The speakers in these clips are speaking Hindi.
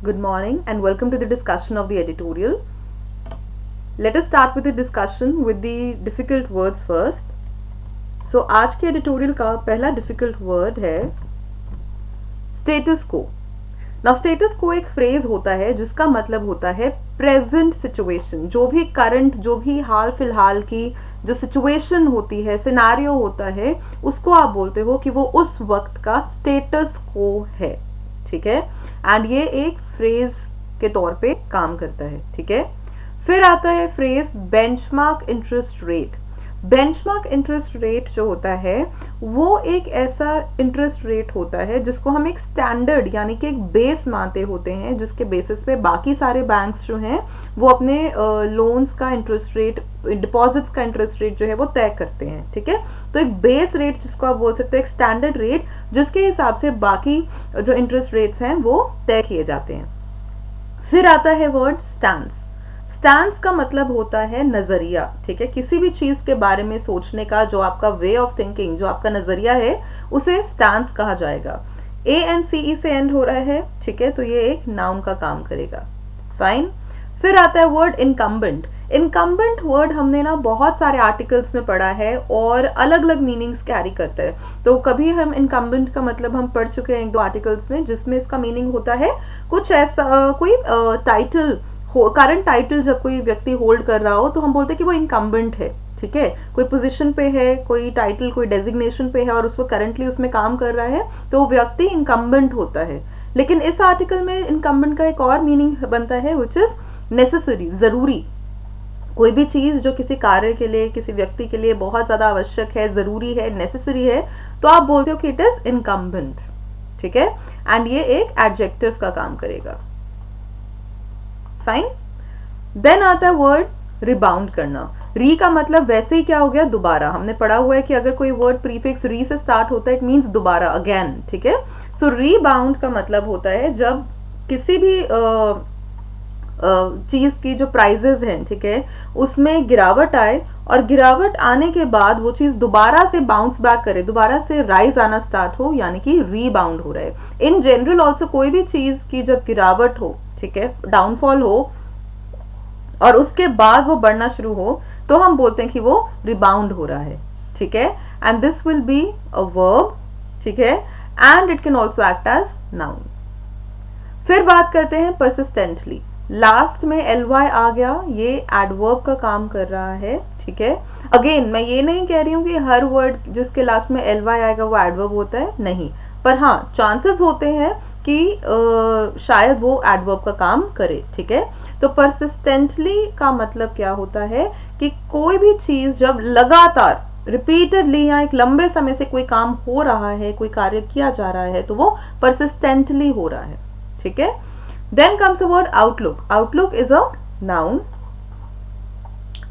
Good morning and welcome to the discussion of the editorial. Let us start with the discussion with the difficult words first. So आज के editorial का पहला difficult word है status quo. Now status quo एक phrase होता है जिसका मतलब होता है present situation, जो भी current, जो भी हाल फिलहाल की जो situation होती है, scenario होता है, उसको आप बोलते हो कि वो उस वक्त का status quo है, ठीक है. एंड ये एक फ्रेज के तौर पे काम करता है, ठीक है. फिर आता है phrase benchmark interest rate. Benchmark interest rate जो होता है वो एक ऐसा इंटरेस्ट रेट होता है जिसको हम एक स्टैंडर्ड यानी कि एक बेस मानते होते हैं, जिसके बेसिस पे बाकी सारे बैंक्स जो हैं वो अपने लोन्स का इंटरेस्ट रेट, डिपॉजिट्स का इंटरेस्ट रेट जो है वो तय करते हैं, ठीक है. तो एक बेस रेट जिसको आप बोल सकते हो, एक स्टैंडर्ड रेट जिसके हिसाब से बाकी जो इंटरेस्ट रेट्स हैं वो तय किए जाते हैं. फिर आता है वर्ड स्टैंस. स्टैंस का मतलब होता है नजरिया, ठीक है. किसी भी चीज के बारे में सोचने का जो आपका वे ऑफ थिंकिंग, जो आपका नजरिया है, उसे स्टैंस कहा जाएगा. ANCE से एंड हो रहा है, ठीक है, तो ये एक नाउन का काम करेगा. फाइन. फिर आता है वर्ड इनकम्बेंट. इनकम्बेंट वर्ड हमने ना बहुत सारे आर्टिकल्स में पढ़ा है और अलग अलग मीनिंग्स कैरी करता है. तो कभी हम इनकम्बेंट का मतलब हम पढ़ चुके हैं एक दो आर्टिकल्स में, जिसमें इसका मीनिंग होता है कुछ ऐसा, कोई टाइटल, करंट टाइटल जब कोई व्यक्ति होल्ड कर रहा हो तो हम बोलते हैं कि वो इनकम्बेंट है, ठीक है. कोई पोजीशन पे है, कोई टाइटल, कोई डेजिग्नेशन पे है और उसको करंटली उसमें काम कर रहा है, तो वो व्यक्ति इनकम्बेंट होता है. लेकिन इस आर्टिकल में इनकम्बेंट का एक और मीनिंग बनता है विच इज नेसेसरी, जरूरी. कोई भी चीज जो किसी कार्य के लिए, किसी व्यक्ति के लिए बहुत ज्यादा आवश्यक है, जरूरी है, नेसेसरी है, तो आप बोलते हो कि इट इज इनकम्बेंट, ठीक है. एंड ये एक एडजेक्टिव का काम करेगा. फाइन. देन आता है वर्ड रिबाउंड करना. री का मतलब वैसे ही क्या हो गया, दोबारा. हमने पढ़ा हुआ है कि अगर कोई वर्ड प्रीफिक्स री से स्टार्ट होता है इट मींस दोबारा, अगेन, ठीक है. सो रीबाउंड का मतलब होता है जब किसी भी चीज की जो प्राइजेस हैं, ठीक है, उसमें गिरावट आए और गिरावट आने के बाद वो चीज दोबारा से बाउंस बैक करे, दोबारा से राइज आना स्टार्ट हो, यानी कि रीबाउंड हो रहा है. इन जनरल ऑल्सो कोई भी चीज की जब गिरावट हो, ठीक है, डाउनफॉल हो और उसके बाद वो बढ़ना शुरू हो, तो हम बोलते हैं कि वो रिबाउंड हो रहा है, ठीक है. And this will be a verb, ठीक है, and it can also act as noun. फिर बात करते हैं परसिस्टेंटली. लास्ट में ly आ गया, ये एडवर्ब का काम कर रहा है, ठीक है. अगेन मैं ये नहीं कह रही हूँ कि हर वर्ड जिसके लास्ट में ly आएगा वो एडवर्ब होता है, नहीं, पर हाँ चांसेस होते हैं कि शायद वो एडवर्ब का काम करे, ठीक है. तो परसिस्टेंटली का मतलब क्या होता है कि कोई भी चीज जब लगातार रिपीटेडली या एक लंबे समय से कोई काम हो रहा है, कोई कार्य किया जा रहा है, तो वो परसिस्टेंटली हो रहा है, ठीक है. Then comes the word outlook. Outlook is a noun.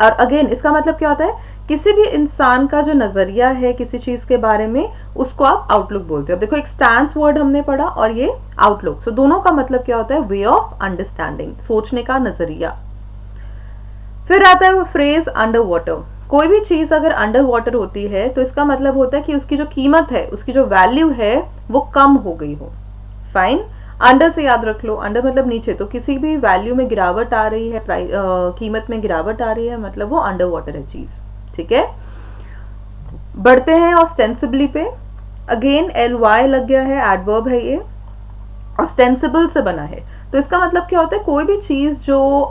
और अगेन इसका मतलब क्या होता है, किसी भी इंसान का जो नजरिया है किसी चीज के बारे में, उसको आप आउटलुक बोलते हो. अब देखो, एक स्टैंस वर्ड हमने पढ़ा और ये आउटलुक, सो दोनों का मतलब क्या होता है, वे ऑफ अंडरस्टैंडिंग, सोचने का नजरिया. फिर आता है वो फ्रेज अंडर वाटर. कोई भी चीज अगर अंडर वाटर होती है तो इसका मतलब होता है कि उसकी जो कीमत है, उसकी जो वैल्यू है वो कम हो गई हो. फाइन. अंडर से याद रख लो, अंडर मतलब नीचे, तो किसी भी वैल्यू में गिरावट आ रही है, कीमत में गिरावट आ रही है, मतलब वो अंडर वाटर है चीज, ठीक है. बढ़ते हैं ऑस्टेंसिबली पे. अगेन ly लग गया है, एडवर्ब है ये, ऑस्टेंसिबल से बना है. तो इसका मतलब क्या होता है, कोई भी चीज जो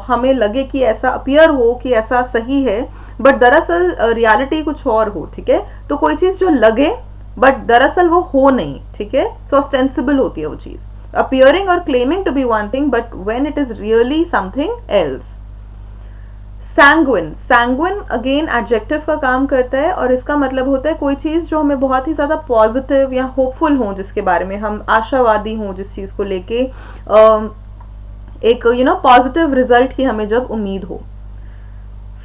हमें लगे कि ऐसा अपीयर हो कि ऐसा सही है, बट दरअसल रियलिटी कुछ और हो, ठीक है. तो कोई चीज जो लगे बट दरअसल वो हो नहीं, ठीक है, सो ऑस्टेंसिबल होती है वो चीज. अपीयरिंग और claiming to be one thing but when it is really something else. Sanguine. Sanguine again adjective का काम करता है और इसका मतलब होता है कोई चीज जो हमें बहुत ही ज्यादा पॉजिटिव या होपफुल हो, जिसके बारे में हम आशावादी हो, जिस चीज को लेके एक पॉजिटिव रिजल्ट की हमें जब उम्मीद हो.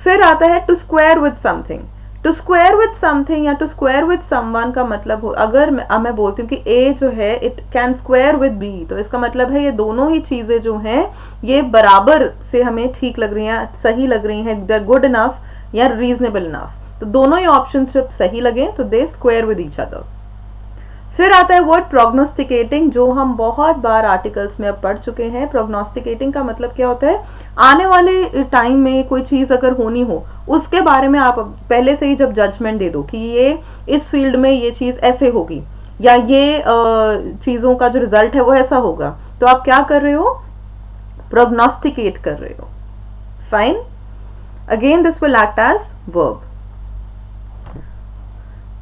फिर आता है to square with something. To square with something या टू स्क्वायर विद समवन का मतलब हो, अगर मैं बोलती हूँ कि ए जो है it can square with B, तो इसका मतलब है ये दोनों ही चीजें जो हैं ये बराबर से हमें ठीक लग रही हैं, सही लग रही हैं, दे आर गुड इनफ या रीजनेबल इनफ. तो दोनों ही ऑप्शंस जब सही लगे तो दे स्क्वायर विद ईच अदर. फिर आता है वर्ड प्रोग्नोस्टिकेटिंग, जो हम बहुत बार आर्टिकल्स में अब पढ़ चुके हैं। प्रोग्नोस्टिकेटिंग का मतलब क्या होता है, आने वाले टाइम में कोई चीज अगर होनी हो उसके बारे में आप पहले से ही जब जजमेंट दे दो कि ये इस फील्ड में ये चीज ऐसे होगी, या ये चीजों का जो रिजल्ट है वो ऐसा होगा, तो आप क्या कर रहे हो, प्रोग्नोस्टिकेट कर रहे हो। Fine, again this will act as verb.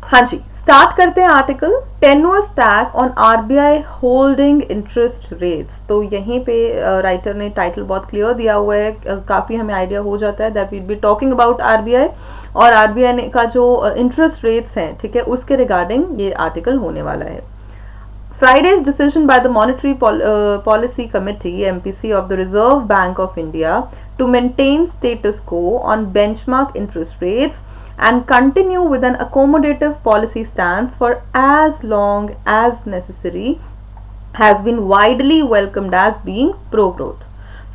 हाँ जी, स्टार्ट करते हैं article. Tenuous tag on RBI holding interest rates. तो यहीं पे राइटर ने टाइटल बहुत क्लियर दिया हुआ है, काफी हमें आइडिया हो जाता है that we be talking about RBI, और आरबीआई का जो इंटरेस्ट रेट्स हैं, ठीक है, उसके रिगार्डिंग ये आर्टिकल होने वाला है। Friday's decision by the Monetary Policy Committee (MPC) of the Reserve Bank of India to maintain status quo on benchmark interest rates and continue with an accommodative policy stance for as long as necessary has been widely welcomed as being pro growth.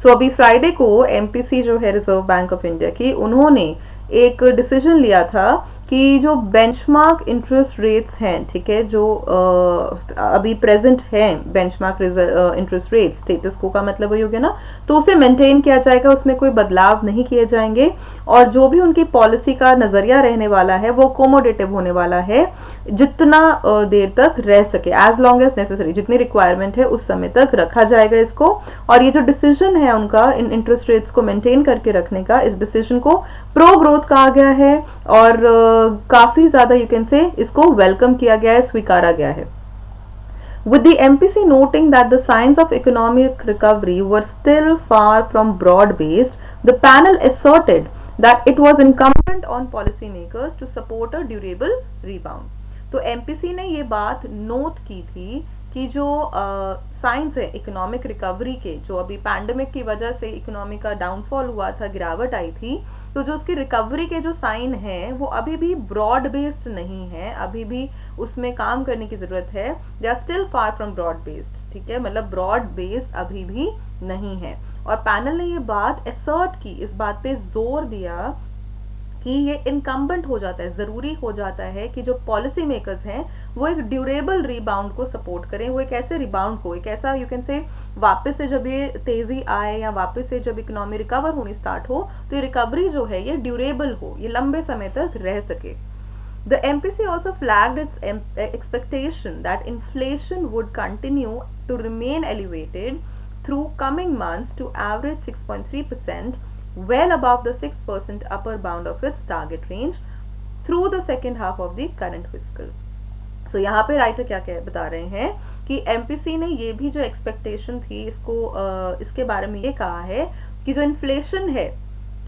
So अभी फ्राइडे को MPC जो है रिजर्व बैंक ऑफ इंडिया की, उन्होंने एक डिसीजन लिया था कि जो बेंचमार्क इंटरेस्ट रेट्स हैं, ठीक है, जो अभी प्रेजेंट हैं बेंचमार्क इंटरेस्ट रेट, स्टेटस को का मतलब वही हो गया ना, तो उसे मेंटेन किया जाएगा, उसमें कोई बदलाव नहीं किए जाएंगे, और जो भी उनकी पॉलिसी का नजरिया रहने वाला है वो अकोमोडेटिव होने वाला है, जितना देर तक रह सके, एज लॉन्ग एज नेसेसरी, जितनी रिक्वायरमेंट है उस समय तक रखा जाएगा इसको। और ये जो डिसीजन है उनका इन इंटरेस्ट रेट्स को मेंटेन करके रखने का, इस डिसीजन को प्रो ग्रोथ कहा गया है, और काफी ज्यादा यू कैन से इसको वेलकम किया गया है, स्वीकारा गया है। With the MPC noting that the signs of economic recovery were still far from broad-based, the panel asserted that it was incumbent on policymakers to support a durable rebound. तो MPC ने ये बात नोट की थी कि जो साइंस है इकोनॉमिक रिकवरी के, जो अभी पैंडेमिक की वजह से इकोनॉमी का डाउनफॉल हुआ था, गिरावट आई थी, तो जो उसकी रिकवरी के जो साइन हैं वो अभी भी ब्रॉड बेस्ड नहीं है, अभी भी उसमें काम करने की जरूरत है। They are still far from broad based, ठीक है, मतलब ब्रॉड बेस्ड अभी भी नहीं है। और पैनल ने ये बात असर्ट की, इस बात पे जोर दिया कि ये इनकम्बेंट हो जाता है, जरूरी हो जाता है कि जो पॉलिसी मेकर्स हैं वो एक ड्यूरेबल रिबाउंड को सपोर्ट करें। वो एक ऐसे रिबाउंड को, एक ऐसा यू कैन से वापस से जब ये तेजी आए या वापस से जब इकोनॉमी रिकवर होनी स्टार्ट हो, तो ये रिकवरी जो है ये ड्यूरेबल हो, ये लंबे समय तक रह सके। The MPC also flagged its expectation that inflation would continue to remain elevated through coming months to average 6.3%, well above the 6% upper bound of its target range through the second half of the current fiscal. So यहाँ पे राइटर क्या बता रहे हैं कि MPC ने ये भी जो एक्सपेक्टेशन थी इसको इसके बारे में ये कहा है कि जो इन्फ्लेशन है,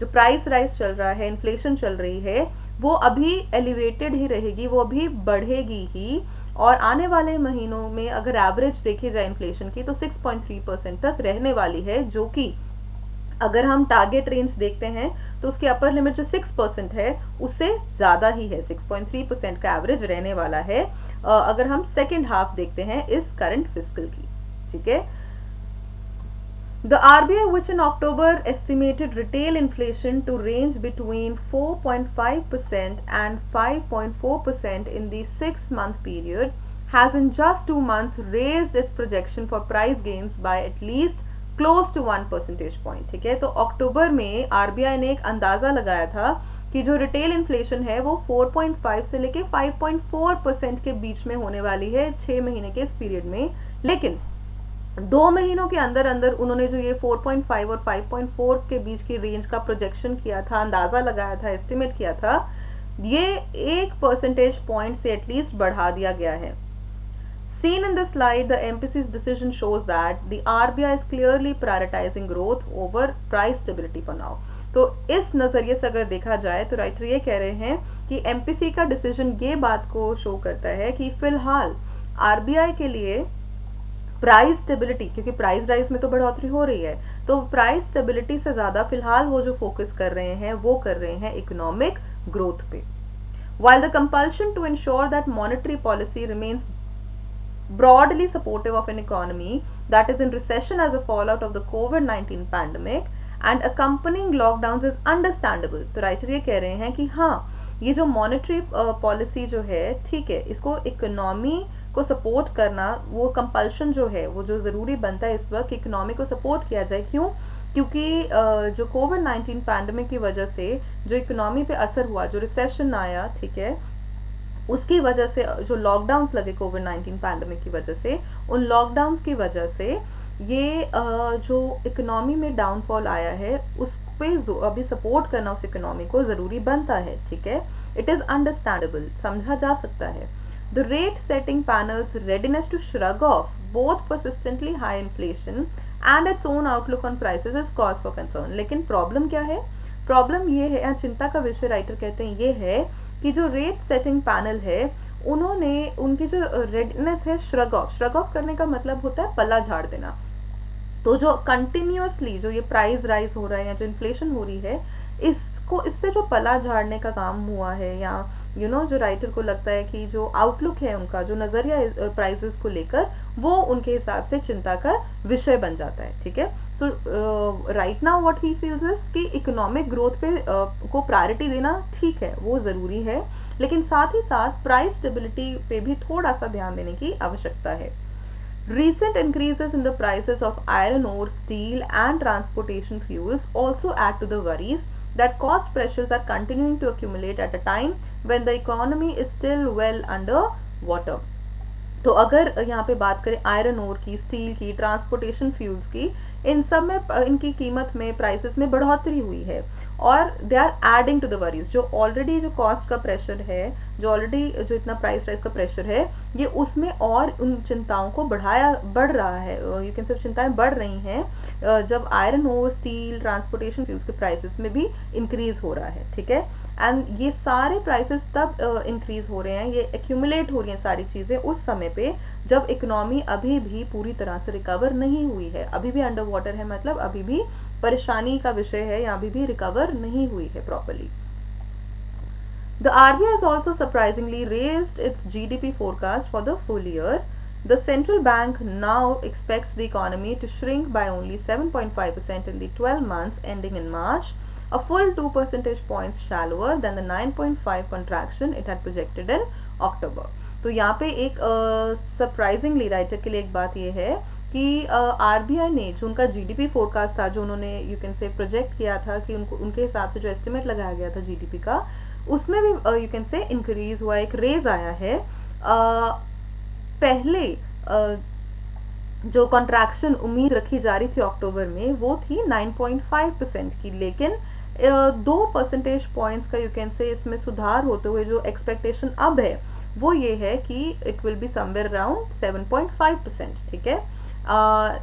जो प्राइस राइज चल रहा है, इन्फ्लेशन चल रही है, वो अभी एलिवेटेड ही रहेगी, वो अभी बढ़ेगी ही, और आने वाले महीनों में अगर एवरेज देखी जाए इन्फ्लेशन की तो 6.3% तक रहने वाली है, जो कि अगर हम टारगेट रेंज देखते हैं तो उसकी अपर लिमिट जो 6% है उससे ज्यादा ही है, 6.3% का एवरेज रहने वाला है अगर हम सेकेंड हाफ देखते हैं इस करंट फिस्कल की, ठीक है। The RBI, which in October estimated retail inflation to range between 4.5% and 5.4% in the 6-month period, has in just 2 months raised its projection for price gains by at least close to 1 percentage point, ठीक है। तो अक्टूबर में RBI ने एक अंदाजा लगाया था कि जो रिटेल इन्फ्लेशन है वो 4.5 से लेके 5.4% के बीच में होने वाली है 6 महीने के इस पीरियड में, लेकिन 2 महीनों के अंदर अंदर उन्होंने जो ये 4.5 और 5.4 के बीच की रेंज का प्रोजेक्शन किया था, अंदाजा लगाया था, एस्टिमेट किया था, ये 1 परसेंटेज पॉइंट से एटलीस्ट बढ़ा दिया गया है। Seen in this slide, the MPC's decision shows that the RBI is clearly prioritizing growth over price stability for now. तो इस नजरिए से अगर देखा जाए तो राइटर ये कह रहे हैं कि MPC का डिसीजन ये बात को शो करता है कि फिलहाल RBI के लिए प्राइस स्टेबिलिटी, क्योंकि प्राइस राइज में तो बढ़ोतरी हो रही है, तो प्राइस स्टेबिलिटी से ज्यादा फिलहाल वो जो फोकस कर रहे हैं वो कर रहे हैं इकोनॉमिक ग्रोथ पे। While the compulsion to ensure that monetary policy remains broadly supportive of an economy that is in recession as a fallout of the COVID-19 pandemic and accompanying lockdowns is understandable, तो राइटर ये कह रहे हैं कि हाँ, ये जो मॉनेटरी पॉलिसी जो है, ठीक है, इसको इकोनॉमी को सपोर्ट करना, वो कंपल्शन जो है, वो जो ज़रूरी बनता है इस वक्त इकोनॉमी को सपोर्ट किया जाए। क्यों? क्योंकि जो कोविड-19 पैंडमिक की वजह से जो इकोनॉमी पे असर हुआ, जो रिसेशन आया, ठीक है, उसकी वजह से जो लॉकडाउन्स लगे कोविड-19 पैंडमिक की वजह से, उन लॉकडाउन्स की वजह से ये जो इकोनॉमी में डाउनफॉल आया है, उस पे अभी सपोर्ट करना उस इकोनॉमी को ज़रूरी बनता है, ठीक है। इट इज़ अंडरस्टैंडेबल, समझा जा सकता है। The rate setting panel's readiness to shrug off both persistently high inflation and its own outlook on prices is cause for concern. लेकिन प्रॉब्लम क्या है? प्रॉब्लम ये है, या चिंता का विषय राइटर कहते हैं ये है कि जो रेट सेटिंग पैनल है, उन्होंने उनकी जो रेडनेस है श्रग ऑफ करने का मतलब होता है पल्ला झाड़ देना। तो जो कंटिन्यूअसली जो ये प्राइस राइज हो रहा है या जो इन्फ्लेशन हो रही है, इसको इससे जो पला झाड़ने का काम हुआ है, या जो राइटर को लगता है कि जो आउटलुक है उनका, जो नजरिया प्राइसेस को लेकर, वो उनके हिसाब से चिंता का विषय बन जाता है, ठीक है। So right now what he feels is कि इकोनॉमिक ग्रोथ पे को प्रायोरिटी देना ठीक है, वो जरूरी है, लेकिन साथ ही साथ प्राइस स्टेबिलिटी पे भी थोड़ा सा ध्यान देने की आवश्यकता है। Recent increases in the prices of iron ore, steel, and transportation fuels also add to the worries that cost pressures are continuing to accumulate at a time when the economy is still well under water. तो अगर यहाँ पे बात करें आयरन ओर की, स्टील की, ट्रांसपोर्टेशन फ्यूल्स की, इन सब में इनकी कीमत में, प्राइसेस में बढ़ोतरी हुई है, और they are adding to the worries. जो ऑलरेडी जो कॉस्ट का प्रेशर है, जो ऑलरेडी जो इतना प्राइस राइज का प्रेशर है, ये उसमें और उन चिंताओं को बढ़ रहा है। यू कैन से चिंताएं बढ़ रही हैं जब iron ore, steel, transportation fuels के प्राइसेस में भी इंक्रीज हो रहा है, ठीक है। एंड ये सारे प्राइसेस तब इंक्रीज हो रहे हैं, ये एक्यूमुलेट हो रही हैं सारी चीजें उस समय पे जब इकोनॉमी अभी भी पूरी तरह से रिकवर नहीं हुई है, अभी भी अंडर वाटर है, मतलब अभी भी परेशानी का विषय है, या अभी भी रिकवर नहीं हुई है properly. The RBI has also surprisingly raised its GDP forecast for the full year. The central bank now expects the economy to shrink by only 7.5% in the 12 months ending in March, a full 2 percentage points shallower than the 9.5 contraction it had projected in October. तो यहाँ पे एक सरप्राइजिंगली राइटर के लिए एक बात ये है कि आरबीआई ने जो उनका जीडीपी फोरकास्ट था, जो उन्होंने यू कैन से प्रोजेक्ट किया था, कि उनको उनके हिसाब से जो एस्टिमेट लगाया गया था जीडीपी का, उसमें भी यू कैन से इंक्रीज हुआ, एक रेज आया है। पहले जो कॉन्ट्रैक्शन उम्मीद रखी जा रही थी अक्टूबर में, वो थी 9.5% की, लेकिन 2 परसेंटेज पॉइंट्स का यू कैन से इसमें सुधार होते हुए जो एक्सपेक्टेशन अब है वो ये है कि it will be somewhere around 7.5%, ठीक है।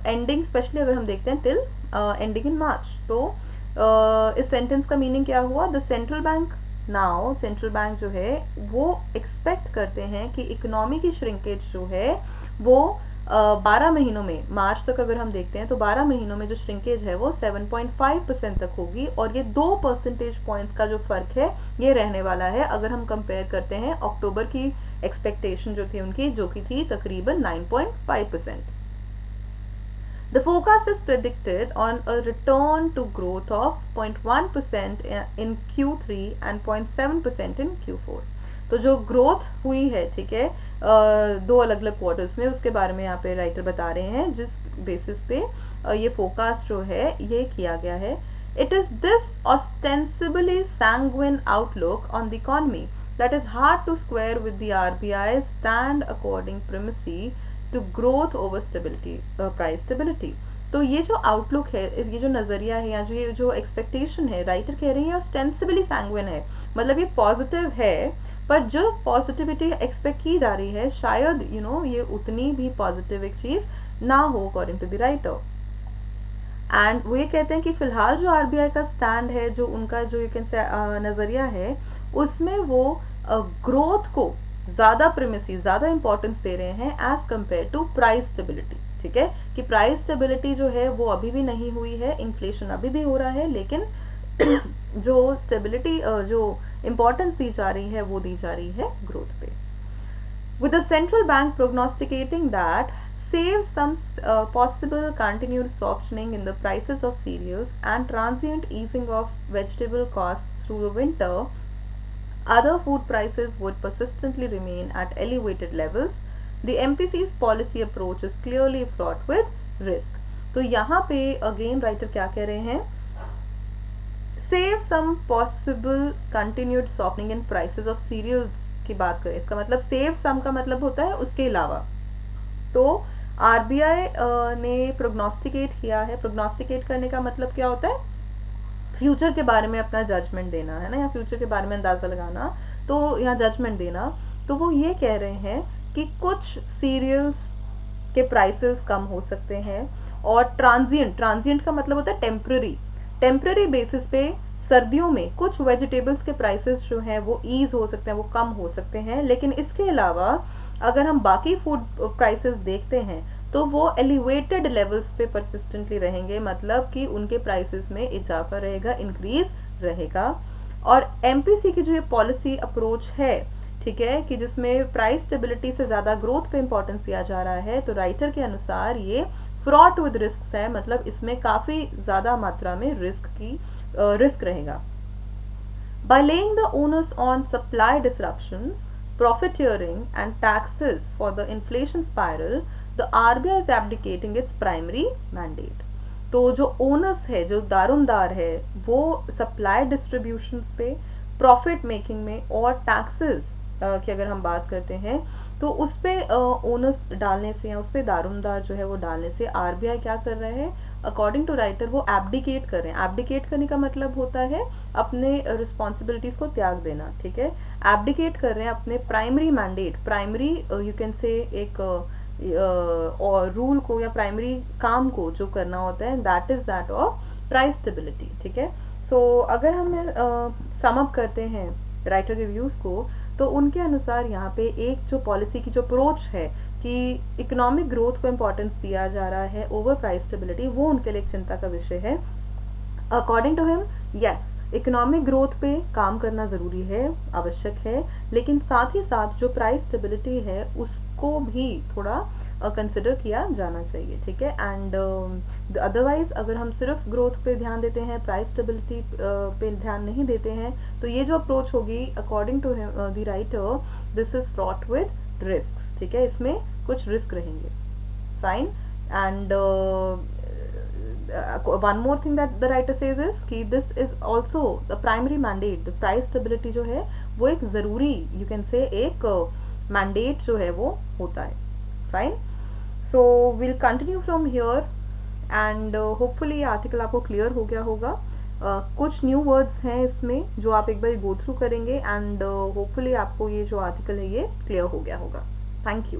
एंडिंग स्पेशली अगर हम देखते हैं टिल एंडिंग इन मार्च। तो इस सेंटेंस का मीनिंग क्या हुआ? The central bank now, central bank जो है वो एक्सपेक्ट करते हैं कि इकोनॉमी की श्रिंकेज जो है वो 12 महीनों में, मार्च तक अगर हम देखते हैं तो 12 महीनों में जो श्रिंकेज है वो 7.5% तक होगी, और ये 2 परसेंटेज पॉइंट्स का जो फर्क है ये रहने वाला है अगर हम कंपेयर करते हैं अक्टूबर की एक्सपेक्टेशन जो थी उनकी, जो की थी तकरीबन 9.5%। The forecast is predicted on a return to growth of 0.1% in Q3 and 0.7% in Q4। तो जो ग्रोथ हुई है, ठीक है, दो अलग अलग क्वार्टर्स में, उसके बारे में यहाँ पे राइटर बता रहे हैं जिस बेसिस पे ये फोरकास्ट जो है ये किया गया है। It is this ostensibly sanguine outlook on the economy that is hard to square with the RBI's stand according primacy to growth over stability, price stability। तो ये जो आउटलुक है, ये जो नजरिया है, या जो ये जो एक्सपेक्टेशन है, राइटर कह रही है ostensibly sanguine है, मतलब ये पॉजिटिव है, पर जो पॉजिटिविटी एक्सपेक्ट की जा रही है शायद ये उतनी भी पॉजिटिव एक चीज ना हो according to the writer. And वो ये कहते हैं कि फिलहाल जो आरबीआई का स्टैंड है, जो उनका जो यू कैन से नजरिया है, उसमें वो ग्रोथ को ज्यादा प्रीमेसी, ज्यादा इंपॉर्टेंस दे रहे हैं as compare to price stability, ठीक है, कि प्राइस स्टेबिलिटी जो है वो अभी भी नहीं हुई है, इन्फ्लेशन अभी भी हो रहा है, लेकिन जो स्टेबिलिटी, जो इंपॉर्टेंस दी जा रही है वो दी जा रही है ग्रोथ पे। With the central bank prognosticating that save some possible continued softening in the prices of cereals and transient easing of vegetable costs through the winter, other food prices would persistently remain at elevated levels, the MPC's policy approach is clearly fraught with risk. तो यहाँ पे अगेन राइटर क्या कह रहे हैं, save some possible continued softening in prices of cereals की बात करें, इसका मतलब सेव सम का मतलब होता है उसके अलावा। तो आरबीआई ने प्रोग्नोस्टिकेट किया है, प्रोग्नोस्टिकेट करने का मतलब क्या होता है, फ्यूचर के बारे में अपना जजमेंट देना है ना, या फ्यूचर के बारे में अंदाजा लगाना, तो यहाँ जजमेंट देना। तो वो ये कह रहे हैं कि कुछ सीरियल्स के प्राइसेस कम हो सकते हैं, और ट्रांजिएंट, ट्रांजिएंट का मतलब होता है टेम्पररी, टेम्पररी बेसिस पे सर्दियों में कुछ वेजिटेबल्स के प्राइसेस जो हैं वो ईज हो सकते हैं, वो कम हो सकते हैं। लेकिन इसके अलावा अगर हम बाकी फूड प्राइसेस देखते हैं तो वो एलिवेटेड लेवल्स पे परसिस्टेंटली रहेंगे, मतलब कि उनके प्राइसेस में इजाफा रहेगा, इंक्रीज रहेगा। और एमपीसी की जो ये पॉलिसी अप्रोच है, ठीक है, कि जिसमें प्राइस स्टेबिलिटी से ज़्यादा ग्रोथ पे इंपॉर्टेंस दिया जा रहा है, तो राइटर के अनुसार ये फ्रॉट विद रिस्क है, मतलब इसमें काफ़ी ज़्यादा मात्रा में रिस्क रहेगा। By laying the onus on supply disruptions, profiteering and taxes for the inflation spiral, the RBI is abdicating its primary mandate. तो जो ओनस है, जो दारोमदार है, वो सप्लाई डिस्ट्रीब्यूशन पे, प्रॉफिट मेकिंग में और टैक्सेस की अगर हम बात करते हैं तो उस पे ओनस डालने से या उस पे दारोमदार जो है वो डालने से आरबीआई क्या कर रहा है, अकॉर्डिंग टू राइटर वो एब्डिकेट कर रहे हैं। एब्डिकेट करने का मतलब होता है अपने रिस्पॉन्सिबिलिटीज को त्याग देना, ठीक है। एब्डिकेट कर रहे हैं अपने primary mandate, primary you can say एक और रूल को या प्राइमरी काम को जो करना होता है, that is that of price stability, ठीक है। सो अगर हम सम अप करते हैं राइटर के व्यूज को, तो उनके अनुसार यहाँ पे एक जो पॉलिसी की जो अप्रोच है कि इकोनॉमिक ग्रोथ को इम्पोर्टेंस दिया जा रहा है ओवर प्राइस स्टेबिलिटी, वो उनके लिए एक चिंता का विषय है। According to him, yes, economic growth पे काम करना ज़रूरी है, आवश्यक है, लेकिन साथ ही साथ जो प्राइस स्टेबिलिटी है उसको भी थोड़ा कंसिडर किया जाना चाहिए, ठीक है। एंड अदरवाइज अगर हम सिर्फ ग्रोथ पे ध्यान देते हैं, प्राइस स्टेबिलिटी पे ध्यान नहीं देते हैं, तो ये जो अप्रोच होगी according to the writer, this is fraught with risk, ठीक है, इसमें कुछ रिस्क रहेंगे, fine. And one more thing that the writer says is कि this is also the primary mandate, price stability जो है वो एक ज़रूरी, यू कैन से एक मैंडेट जो है वो होता है, fine. So will continue from here and hopefully article आपको क्लियर हो गया होगा। कुछ न्यू वर्ड्स हैं इसमें जो आप एक बार गो थ्रू करेंगे, एंड होपफुली आपको ये जो आर्टिकल है ये क्लियर हो गया होगा। Thank you.